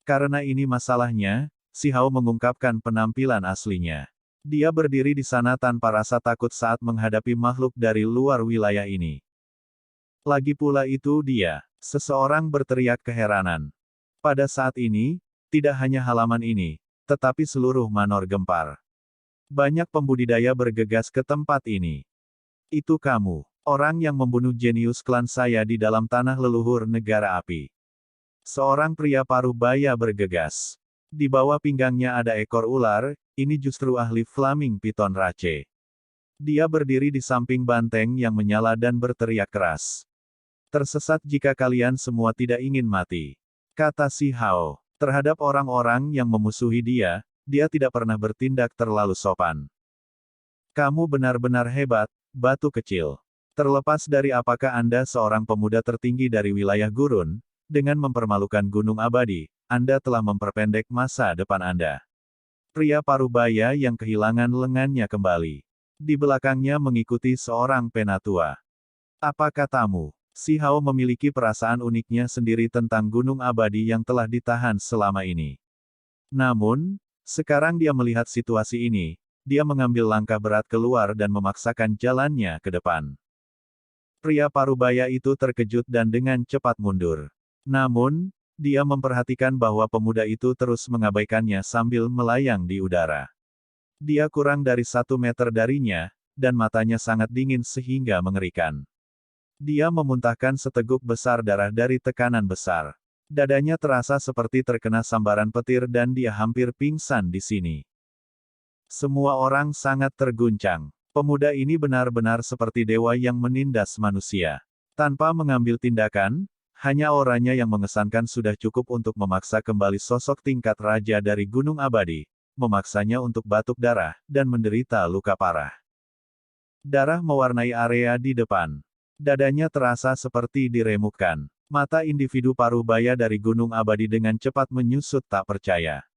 Karena ini masalahnya, si Hao mengungkapkan penampilan aslinya. Dia berdiri di sana tanpa rasa takut saat menghadapi makhluk dari luar wilayah ini. Lagi pula itu dia. Seseorang berteriak keheranan. Pada saat ini, tidak hanya halaman ini, tetapi seluruh manor gempar. Banyak pembudidaya bergegas ke tempat ini. Itu kamu, orang yang membunuh jenius klan saya di dalam tanah leluhur negara api. Seorang pria paruh baya bergegas. Di bawah pinggangnya ada ekor ular, ini justru ahli Flaming Python Rache. Dia berdiri di samping banteng yang menyala dan berteriak keras. Tersesat jika kalian semua tidak ingin mati. Kata si Hao. Terhadap orang-orang yang memusuhi dia, dia tidak pernah bertindak terlalu sopan. Kamu benar-benar hebat, batu kecil. Terlepas dari apakah Anda seorang pemuda tertinggi dari wilayah gurun, dengan mempermalukan gunung abadi, Anda telah memperpendek masa depan Anda. Pria parubaya yang kehilangan lengannya kembali. Di belakangnya mengikuti seorang penatua. Apa katamu? Si Hao memiliki perasaan uniknya sendiri tentang gunung abadi yang telah ditahan selama ini. Namun, sekarang dia melihat situasi ini, dia mengambil langkah berat keluar dan memaksakan jalannya ke depan. Pria parubaya itu terkejut dan dengan cepat mundur. Namun, dia memperhatikan bahwa pemuda itu terus mengabaikannya sambil melayang di udara. Dia kurang dari 1 meter darinya, dan matanya sangat dingin sehingga mengerikan. Dia memuntahkan seteguk besar darah dari tekanan besar. Dadanya terasa seperti terkena sambaran petir dan dia hampir pingsan di sini. Semua orang sangat terguncang. Pemuda ini benar-benar seperti dewa yang menindas manusia. Tanpa mengambil tindakan, hanya auranya yang mengesankan sudah cukup untuk memaksa kembali sosok tingkat raja dari Gunung Abadi, memaksanya untuk batuk darah, dan menderita luka parah. Darah mewarnai area di depan. Dadanya terasa seperti diremukkan. Mata individu parubaya dari Gunung Abadi dengan cepat menyusut tak percaya.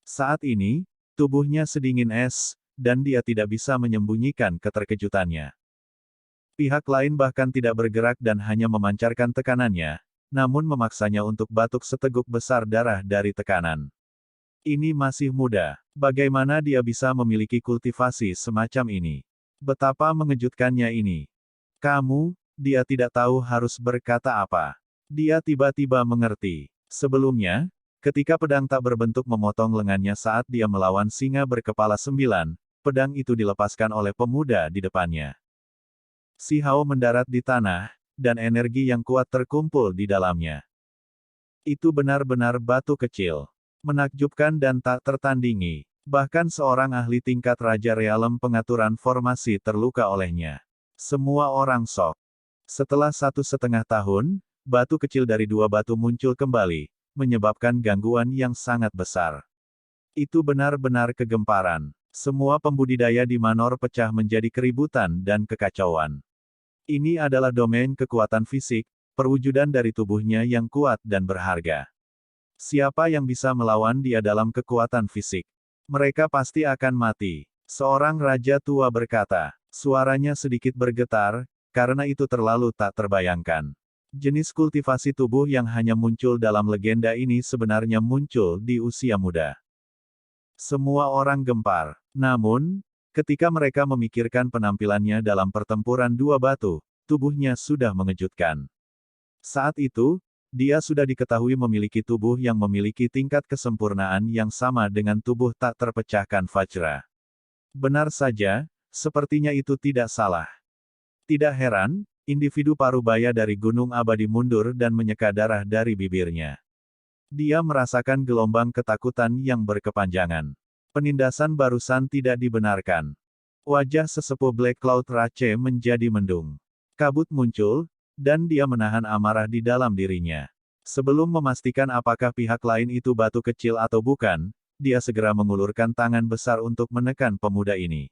Saat ini, tubuhnya sedingin es, dan dia tidak bisa menyembunyikan keterkejutannya. Pihak lain bahkan tidak bergerak dan hanya memancarkan tekanannya, namun memaksanya untuk batuk seteguk besar darah dari tekanan. Ini masih muda. Bagaimana dia bisa memiliki kultivasi semacam ini? Betapa mengejutkannya ini. Kamu, dia tidak tahu harus berkata apa. Dia tiba-tiba mengerti. Sebelumnya, ketika pedang tak berbentuk memotong lengannya saat dia melawan singa berkepala 9, pedang itu dilepaskan oleh pemuda di depannya. Si Hao mendarat di tanah, dan energi yang kuat terkumpul di dalamnya. Itu benar-benar batu kecil. Menakjubkan dan tak tertandingi. Bahkan seorang ahli tingkat Raja Realem pengaturan formasi terluka olehnya. Semua orang sok. Setelah 1,5 tahun, batu kecil dari 2 batu muncul kembali, menyebabkan gangguan yang sangat besar. Itu benar-benar kegemparan. Semua pembudidaya di Manor pecah menjadi keributan dan kekacauan. Ini adalah domain kekuatan fisik, perwujudan dari tubuhnya yang kuat dan berharga. Siapa yang bisa melawan dia dalam kekuatan fisik? Mereka pasti akan mati. Seorang raja tua berkata. Suaranya sedikit bergetar, karena itu terlalu tak terbayangkan. Jenis kultivasi tubuh yang hanya muncul dalam legenda ini sebenarnya muncul di usia muda. Semua orang gempar. Namun, ketika mereka memikirkan penampilannya dalam pertempuran 2 batu, tubuhnya sudah mengejutkan. Saat itu, dia sudah diketahui memiliki tubuh yang memiliki tingkat kesempurnaan yang sama dengan tubuh tak terpecahkan Vajra. Benar saja, sepertinya itu tidak salah. Tidak heran, individu parubaya dari Gunung Abadi mundur dan menyeka darah dari bibirnya. Dia merasakan gelombang ketakutan yang berkepanjangan. Penindasan barusan tidak dibenarkan. Wajah sesepuh Black Cloud Rache menjadi mendung. Kabut muncul, dan dia menahan amarah di dalam dirinya. Sebelum memastikan apakah pihak lain itu batu kecil atau bukan, dia segera mengulurkan tangan besar untuk menekan pemuda ini.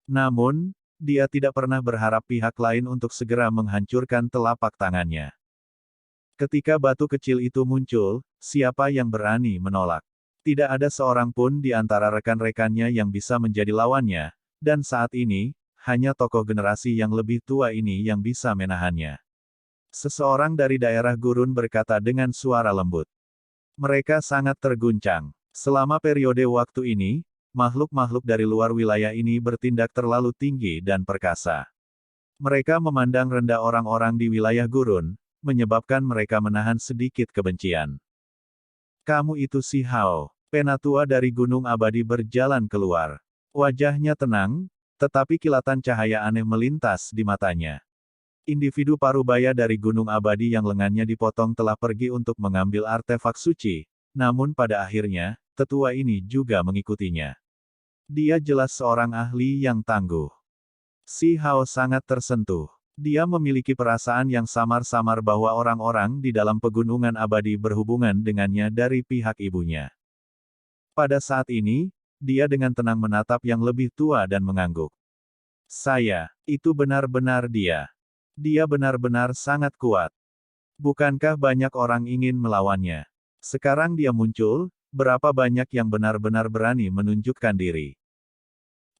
Namun, dia tidak pernah berharap pihak lain untuk segera menghancurkan telapak tangannya. Ketika batu kecil itu muncul, siapa yang berani menolak? Tidak ada seorang pun di antara rekan-rekannya yang bisa menjadi lawannya, dan saat ini, hanya tokoh generasi yang lebih tua ini yang bisa menahannya. Seseorang dari daerah gurun berkata dengan suara lembut. Mereka sangat terguncang. Selama periode waktu ini, makhluk-makhluk dari luar wilayah ini bertindak terlalu tinggi dan perkasa. Mereka memandang rendah orang-orang di wilayah gurun, menyebabkan mereka menahan sedikit kebencian. Kamu itu si Hao. Penatua dari Gunung Abadi berjalan keluar. Wajahnya tenang, tetapi kilatan cahaya aneh melintas di matanya. Individu parubaya dari Gunung Abadi yang lengannya dipotong telah pergi untuk mengambil artefak suci, namun pada akhirnya, tetua ini juga mengikutinya. Dia jelas seorang ahli yang tangguh. Si Hao sangat tersentuh. Dia memiliki perasaan yang samar-samar bahwa orang-orang di dalam pegunungan abadi berhubungan dengannya dari pihak ibunya. Pada saat ini, dia dengan tenang menatap yang lebih tua dan mengangguk. Itu benar-benar dia. Dia benar-benar sangat kuat. Bukankah banyak orang ingin melawannya? Sekarang dia muncul, berapa banyak yang benar-benar berani menunjukkan diri.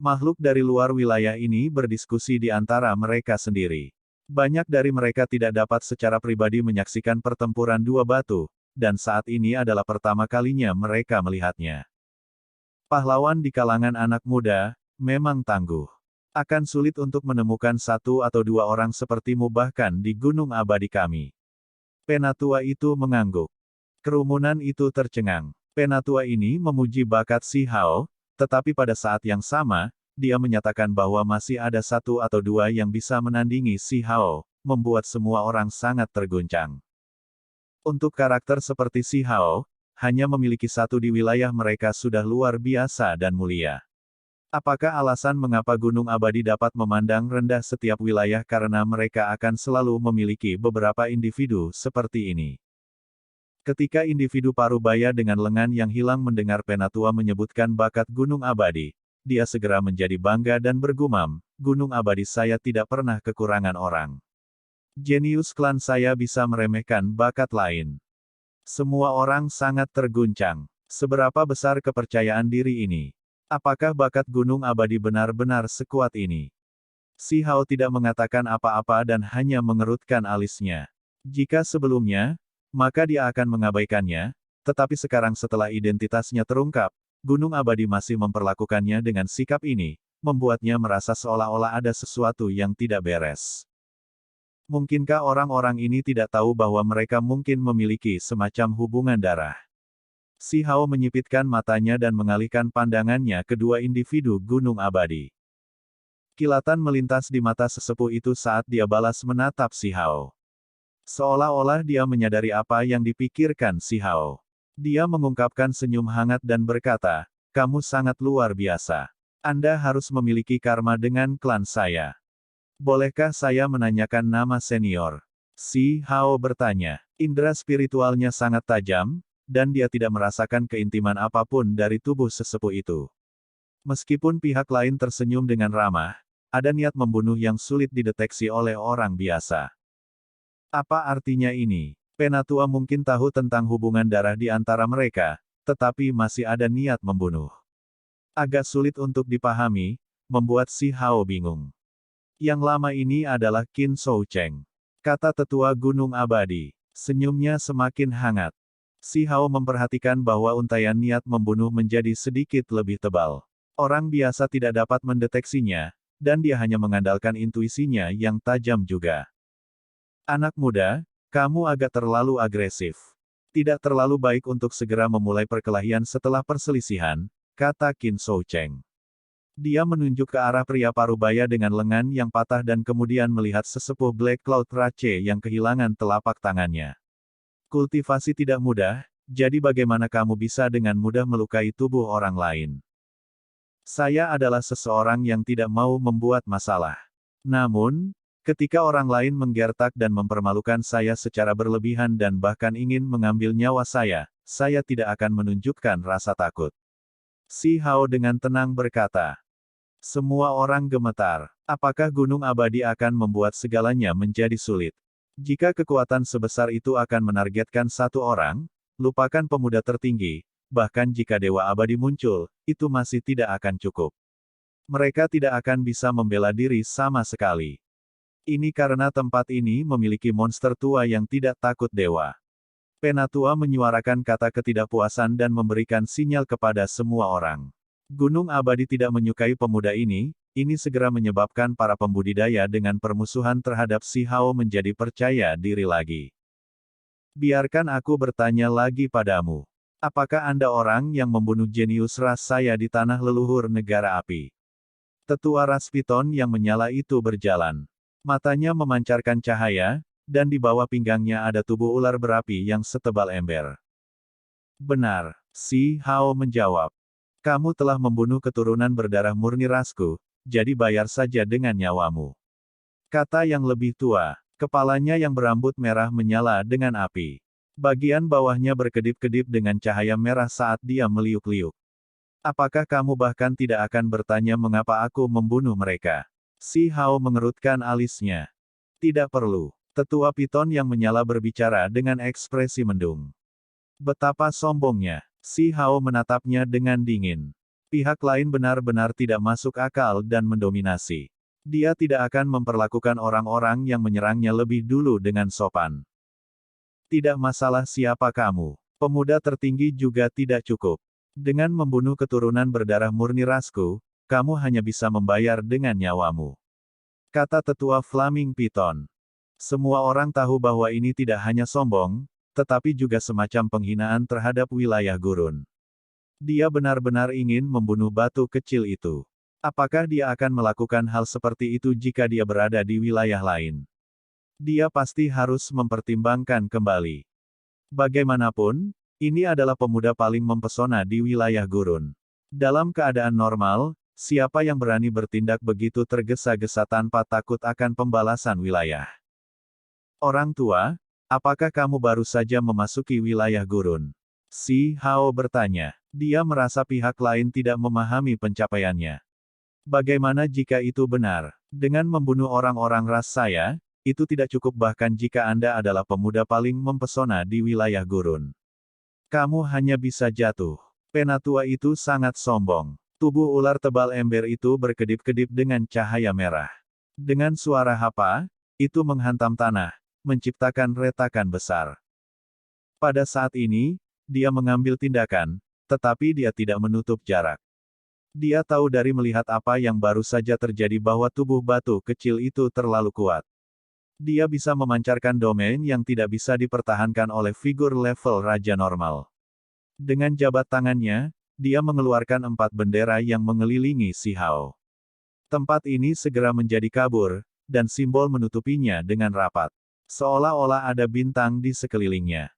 Makhluk dari luar wilayah ini berdiskusi di antara mereka sendiri. Banyak dari mereka tidak dapat secara pribadi menyaksikan pertempuran dua batu, dan saat ini adalah pertama kalinya mereka melihatnya. Pahlawan di kalangan anak muda, memang tangguh. Akan sulit untuk menemukan satu atau dua orang sepertimu bahkan di gunung abadi kami. Penatua itu mengangguk. Kerumunan itu tercengang. Penatua ini memuji bakat Si Hao, tetapi pada saat yang sama, dia menyatakan bahwa masih ada satu atau dua yang bisa menandingi Si Hao, membuat semua orang sangat terguncang. Untuk karakter seperti Si Hao, hanya memiliki satu di wilayah mereka sudah luar biasa dan mulia. Apakah alasan mengapa Gunung Abadi dapat memandang rendah setiap wilayah karena mereka akan selalu memiliki beberapa individu seperti ini? Ketika individu Parubaya dengan lengan yang hilang mendengar Penatua menyebutkan bakat Gunung Abadi, dia segera menjadi bangga dan bergumam, Gunung Abadi saya tidak pernah kekurangan orang. Jenius klan saya bisa meremehkan bakat lain. Semua orang sangat terguncang. Seberapa besar kepercayaan diri ini? Apakah bakat Gunung Abadi benar-benar sekuat ini? Si Hao tidak mengatakan apa-apa dan hanya mengerutkan alisnya. Jika sebelumnya, maka dia akan mengabaikannya, tetapi sekarang setelah identitasnya terungkap, Gunung Abadi masih memperlakukannya dengan sikap ini, membuatnya merasa seolah-olah ada sesuatu yang tidak beres. Mungkinkah orang-orang ini tidak tahu bahwa mereka mungkin memiliki semacam hubungan darah? Si Hao menyipitkan matanya dan mengalihkan pandangannya ke dua individu Gunung Abadi. Kilatan melintas di mata sesepuh itu saat dia balas menatap Si Hao. Seolah-olah dia menyadari apa yang dipikirkan Si Hao. Dia mengungkapkan senyum hangat dan berkata, kamu sangat luar biasa. Anda harus memiliki karma dengan klan saya. Bolehkah saya menanyakan nama senior? Si Hao bertanya. Indera spiritualnya sangat tajam, dan dia tidak merasakan keintiman apapun dari tubuh sesepuh itu. Meskipun pihak lain tersenyum dengan ramah, ada niat membunuh yang sulit dideteksi oleh orang biasa. Apa artinya ini? Penatua mungkin tahu tentang hubungan darah di antara mereka, tetapi masih ada niat membunuh. Agak sulit untuk dipahami, membuat Si Hao bingung. Yang lama ini adalah Qin Shou Cheng, kata tetua Gunung Abadi. Senyumnya semakin hangat. Si Hao memperhatikan bahwa untaian niat membunuh menjadi sedikit lebih tebal. Orang biasa tidak dapat mendeteksinya, dan dia hanya mengandalkan intuisinya yang tajam juga. Anak muda, kamu agak terlalu agresif. Tidak terlalu baik untuk segera memulai perkelahian setelah perselisihan, kata Qin Shou Cheng. Dia menunjuk ke arah pria Parubaya dengan lengan yang patah dan kemudian melihat sesepuh Black Cloud Rache yang kehilangan telapak tangannya. Kultivasi tidak mudah, jadi bagaimana kamu bisa dengan mudah melukai tubuh orang lain? Saya adalah seseorang yang tidak mau membuat masalah. Namun, ketika orang lain menggertak dan mempermalukan saya secara berlebihan dan bahkan ingin mengambil nyawa saya tidak akan menunjukkan rasa takut. Si Hao dengan tenang berkata. Semua orang gemetar. Apakah Gunung Abadi akan membuat segalanya menjadi sulit? Jika kekuatan sebesar itu akan menargetkan satu orang, lupakan pemuda tertinggi, bahkan jika Dewa Abadi muncul, itu masih tidak akan cukup. Mereka tidak akan bisa membela diri sama sekali. Ini karena tempat ini memiliki monster tua yang tidak takut dewa. Penatua menyuarakan kata ketidakpuasan dan memberikan sinyal kepada semua orang. Gunung Abadi tidak menyukai pemuda ini segera menyebabkan para pembudidaya dengan permusuhan terhadap Si Hao menjadi percaya diri lagi. Biarkan aku bertanya lagi padamu. Apakah Anda orang yang membunuh jenius ras saya di tanah leluhur negara api? Tetua ras piton yang menyala itu berjalan. Matanya memancarkan cahaya, dan di bawah pinggangnya ada tubuh ular berapi yang setebal ember. Benar, Si Hao menjawab. Kamu telah membunuh keturunan berdarah murni rasku, jadi bayar saja dengan nyawamu. kata yang lebih tua. Kepalanya yang berambut merah menyala dengan api. Bagian bawahnya berkedip-kedip dengan cahaya merah saat dia meliuk-liuk. Apakah kamu bahkan tidak akan bertanya mengapa aku membunuh mereka? Si Hao mengerutkan alisnya. Tidak perlu. Tetua Piton yang menyala berbicara dengan ekspresi mendung. Betapa sombongnya. Si Hao menatapnya dengan dingin. Pihak lain benar-benar tidak masuk akal dan mendominasi. Dia tidak akan memperlakukan orang-orang yang menyerangnya lebih dulu dengan sopan. Tidak masalah siapa kamu. Pemuda tertinggi juga tidak cukup. Dengan membunuh keturunan berdarah murni rasku, kamu hanya bisa membayar dengan nyawamu. Kata tetua Flaming Piton. Semua orang tahu bahwa ini tidak hanya sombong, tetapi juga semacam penghinaan terhadap wilayah gurun. Dia benar-benar ingin membunuh batu kecil itu. Apakah dia akan melakukan hal seperti itu jika dia berada di wilayah lain? Dia pasti harus mempertimbangkan kembali. Bagaimanapun, ini adalah pemuda paling mempesona di wilayah gurun. Dalam keadaan normal, siapa yang berani bertindak begitu tergesa-gesa tanpa takut akan pembalasan wilayah? Orang tua, apakah kamu baru saja memasuki wilayah gurun? Si Hao bertanya. Dia merasa pihak lain tidak memahami pencapaiannya. Bagaimana jika itu benar? Dengan membunuh orang-orang ras saya, itu tidak cukup bahkan jika Anda adalah pemuda paling mempesona di wilayah gurun. Kamu hanya bisa jatuh. Penatua itu sangat sombong. Tubuh ular tebal ember itu berkedip-kedip dengan cahaya merah. Dengan suara hapa, itu menghantam tanah, menciptakan retakan besar. Pada saat ini, dia mengambil tindakan, tetapi dia tidak menutup jarak. Dia tahu dari melihat apa yang baru saja terjadi bahwa tubuh batu kecil itu terlalu kuat. Dia bisa memancarkan domain yang tidak bisa dipertahankan oleh figur level raja normal. Dengan jabat tangannya, dia mengeluarkan 4 bendera yang mengelilingi si Hao. Tempat ini segera menjadi kabur, dan simbol menutupinya dengan rapat. Seolah-olah ada bintang di sekelilingnya.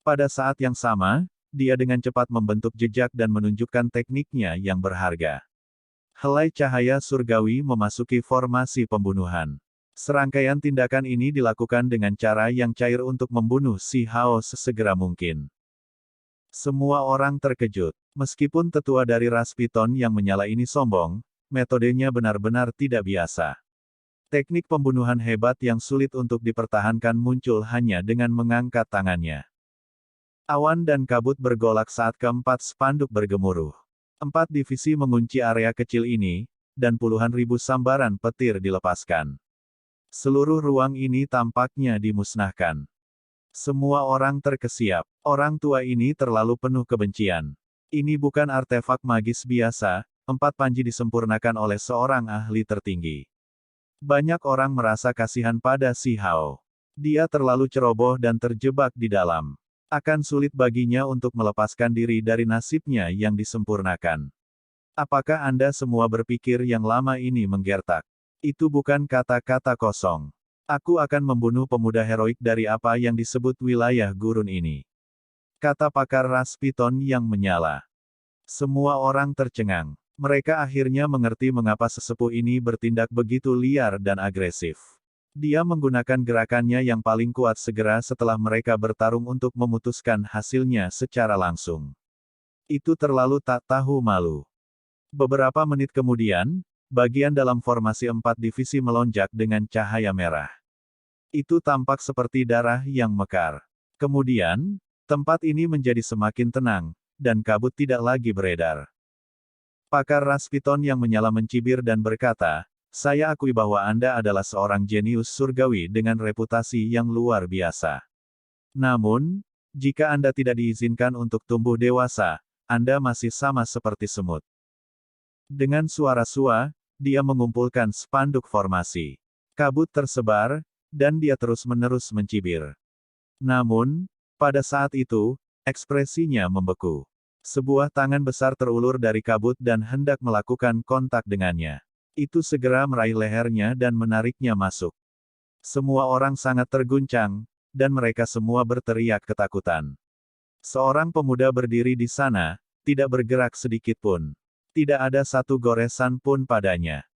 Pada saat yang sama, dia dengan cepat membentuk jejak dan menunjukkan tekniknya yang berharga. Helai cahaya surgawi memasuki formasi pembunuhan. Serangkaian tindakan ini dilakukan dengan cara yang cair untuk membunuh si Hao sesegera mungkin. Semua orang terkejut. Meskipun tetua dari ras Piton yang menyala ini sombong, metodenya benar-benar tidak biasa. Teknik pembunuhan hebat yang sulit untuk dipertahankan muncul hanya dengan mengangkat tangannya. Awan dan kabut bergolak saat keempat spanduk bergemuruh. 4 divisi mengunci area kecil ini, dan puluhan ribu sambaran petir dilepaskan. Seluruh ruang ini tampaknya dimusnahkan. Semua orang terkesiap. Orang tua ini terlalu penuh kebencian. Ini bukan artefak magis biasa, 4 panji disempurnakan oleh seorang ahli tertinggi. Banyak orang merasa kasihan pada si Hao. Dia terlalu ceroboh dan terjebak di dalam. Akan sulit baginya untuk melepaskan diri dari nasibnya yang disempurnakan. Apakah Anda semua berpikir yang lama ini menggertak? Itu bukan kata-kata kosong. Aku akan membunuh pemuda heroik dari apa yang disebut wilayah gurun ini. Kata pakar ras Piton yang menyala. Semua orang tercengang. Mereka akhirnya mengerti mengapa sesepuh ini bertindak begitu liar dan agresif. Dia menggunakan gerakannya yang paling kuat segera setelah mereka bertarung untuk memutuskan hasilnya secara langsung. Itu terlalu tak tahu malu. Beberapa menit kemudian, bagian dalam formasi 4 divisi melonjak dengan cahaya merah. Itu tampak seperti darah yang mekar. Kemudian, tempat ini menjadi semakin tenang, dan kabut tidak lagi beredar. Pakar ras Piton yang menyala mencibir dan berkata, "Saya akui bahwa Anda adalah seorang jenius surgawi dengan reputasi yang luar biasa. Namun, jika Anda tidak diizinkan untuk tumbuh dewasa, Anda masih sama seperti semut." Dengan suara sua, dia mengumpulkan spanduk formasi. Kabut tersebar, dan dia terus-menerus mencibir. Namun, pada saat itu, ekspresinya membeku. Sebuah tangan besar terulur dari kabut dan hendak melakukan kontak dengannya. Itu segera meraih lehernya dan menariknya masuk. Semua orang sangat terguncang, dan mereka semua berteriak ketakutan. Seorang pemuda berdiri di sana, tidak bergerak sedikit pun. Tidak ada satu goresan pun padanya.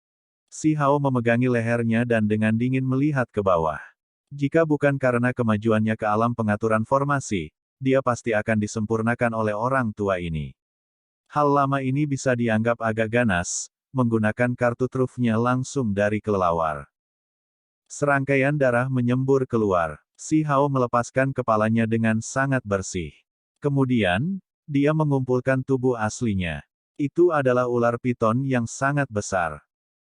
Si Hao memegangi lehernya dan dengan dingin melihat ke bawah. Jika bukan karena kemajuannya ke alam pengaturan formasi, dia pasti akan disempurnakan oleh orang tua ini. Hal lama ini bisa dianggap agak ganas, menggunakan kartu trufnya langsung dari kelelawar. Serangkaian darah menyembur keluar. Si Hao melepaskan kepalanya dengan sangat bersih. Kemudian, dia mengumpulkan tubuh aslinya. Itu adalah ular piton yang sangat besar.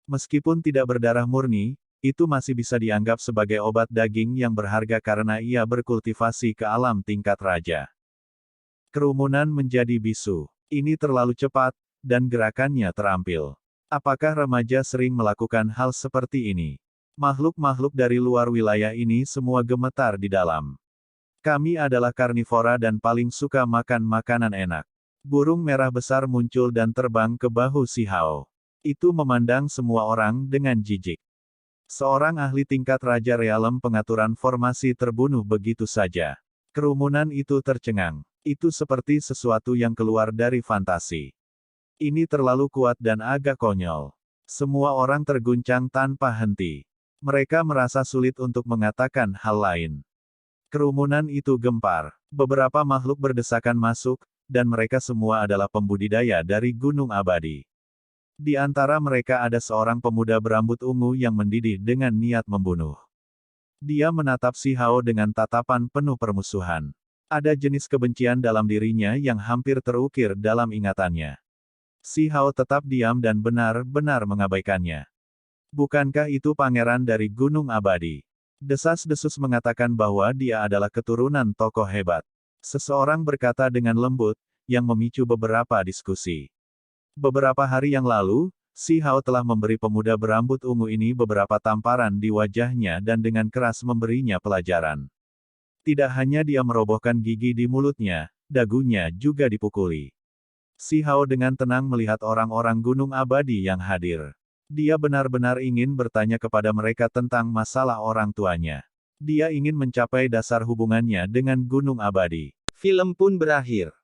Meskipun tidak berdarah murni, itu masih bisa dianggap sebagai obat daging yang berharga karena ia berkultivasi ke alam tingkat raja. Kerumunan menjadi bisu. Ini terlalu cepat, dan gerakannya terampil. Apakah remaja sering melakukan hal seperti ini? Makhluk-makhluk dari luar wilayah ini semua gemetar di dalam. Kami adalah karnivora dan paling suka makan makanan enak. Burung merah besar muncul dan terbang ke bahu si Hao. Itu memandang semua orang dengan jijik. Seorang ahli tingkat Raja Realem pengaturan formasi terbunuh begitu saja. Kerumunan itu tercengang. Itu seperti sesuatu yang keluar dari fantasi. Ini terlalu kuat dan agak konyol. Semua orang terguncang tanpa henti. Mereka merasa sulit untuk mengatakan hal lain. Kerumunan itu gempar. Beberapa makhluk berdesakan masuk, dan mereka semua adalah pembudidaya dari Gunung Abadi. Di antara mereka ada seorang pemuda berambut ungu yang mendidih dengan niat membunuh. Dia menatap si Hao dengan tatapan penuh permusuhan. Ada jenis kebencian dalam dirinya yang hampir terukir dalam ingatannya. Si Hao tetap diam dan benar-benar mengabaikannya. Bukankah itu pangeran dari Gunung Abadi? Desas-desus mengatakan bahwa dia adalah keturunan tokoh hebat. Seseorang berkata dengan lembut, yang memicu beberapa diskusi. Beberapa hari yang lalu, si Hao telah memberi pemuda berambut ungu ini beberapa tamparan di wajahnya dan dengan keras memberinya pelajaran. Tidak hanya dia merobohkan gigi di mulutnya, dagunya juga dipukuli. Si Hao dengan tenang melihat orang-orang Gunung Abadi yang hadir. Dia benar-benar ingin bertanya kepada mereka tentang masalah orang tuanya. Dia ingin mencapai dasar hubungannya dengan Gunung Abadi. Film pun berakhir.